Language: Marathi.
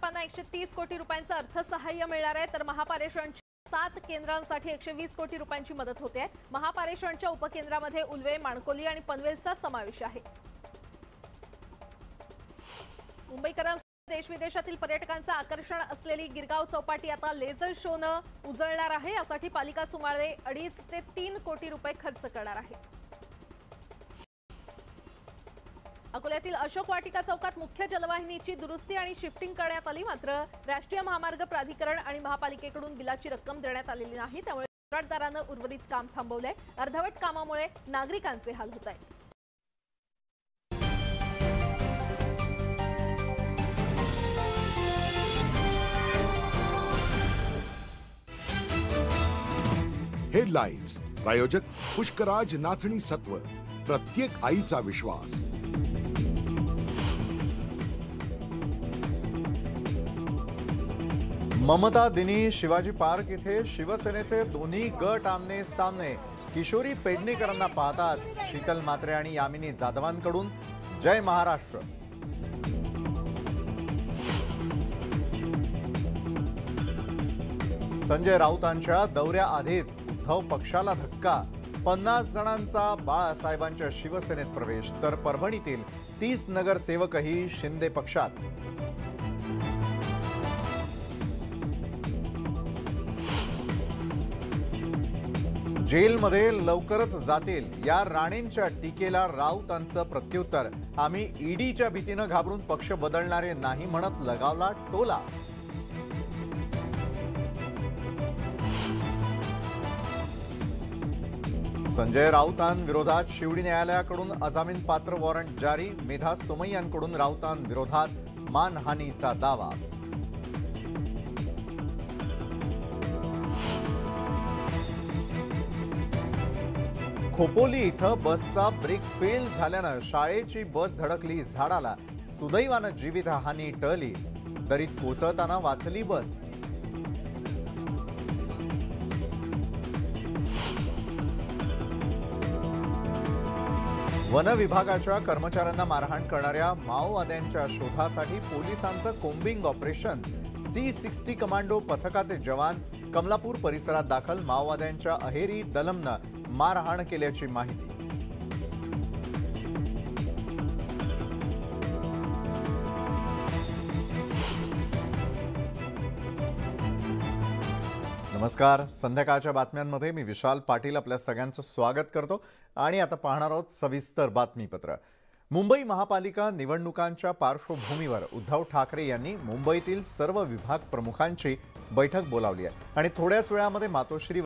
प्रकल्पांना 130 कोटी रुपयांचं अर्थसहाय्य मिळणार आहे, तर महापारेषणच्या 7 केंद्रांसाठी 120 कोटी रुपयांची मदत होते आहे। महापारेषणच्या उपकेंद्रामध्ये उल्वे, माणकोली आणि पनवेलचा समावेश आहे। मुंबईकरांसाठी देश विदेशातील पर्यटकांचं आकर्षण असलेली गिरगाव चौपाटी आता लेझर शोनं उजळणार आहे। यासाठी पालिका सुमारे 2.5 ते 3 कोटी रुपये खर्च करणार आहे। अकोल्यातील अशोक वाटिका चौकात मुख्य जलवाहिनीची दुरुस्ती आणि शिफ्टिंग करण्यात आली, मात्र राष्ट्रीय महामार्ग प्राधिकरण आणि महापालिकेकडून बिलाची रक्कम देण्यात आलेली नाही, त्यामुळे कंत्राटदारानं उर्वरित काम थांबवलंय। अर्धवट कामामुळे नागरिकांचे हाल होत आहेत। हेडलाइन्स प्रायोजक पुष्कराज नाचणी सत्व, प्रत्येक आईचा विश्वास। ममता दिनी शिवाजी पार्क इथे शिवसेनेचे दोन्ही गट आमने सामने। किशोरी पेडणेकरांना पाहताच शीतल म्हात्रे आणि यामिनी जाधवांकडून जय महाराष्ट्र। संजय राऊतांच्या दौऱ्याआधीच उद्धव पक्षाला धक्का। 50 जणांचा बाळासाहेबांच्या शिवसेनेत प्रवेश, तर परभणीतील 30 नगरसेवकही शिंदे पक्षात। जेलमध्ये लवकरच जातील या राणेंच्या टीकेला राऊतांचं प्रत्युत्तर। आम्ही ईडीच्या भीतीनं घाबरून पक्ष बदलणारे नाही म्हणत लगावला टोला। संजय राऊतांविरोधात शिवडी न्यायालयाकडून अजामीनपात्र वॉरंट जारी। मेधा सोमय्यांकडून राऊतांविरोधात मानहानीचा दावा। खोपोली इथं बसचा ब्रेक फेल झाल्यानं शाळेची बस धडकली झाडाला। सुदैवानं जीवितहानी टळली, दरीत कोसळताना वाचली बस। वन विभागाच्या कर्मचाऱ्यांना मारहाण करणाऱ्या माओवाद्यांच्या शोधासाठी पोलिसांचं कोम्बिंग ऑपरेशन। C60 कमांडो पथकाचे जवान कमलापूर परिसरात दाखल। माओवाद्यांच्या अहेरी दलमनं मारहाण केल्याची माहिती। नमस्कार, संध्याकाळच्या बातम्यांमध्ये मी विशाल पाटील आपल्या सगळ्यांचं स्वागत करतो आणि आता पाहणार आहोत सविस्तर बातमीपत्र। मुंबई महापालिका निवडणुकांच्या पार्श्वभूमीवर उद्धव ठाकरे यांनी मुंबईतील सर्व विभाग प्रमुखांची बैठक बोलावली आहे आणि थोड्याच वेळामध्ये मातोश्री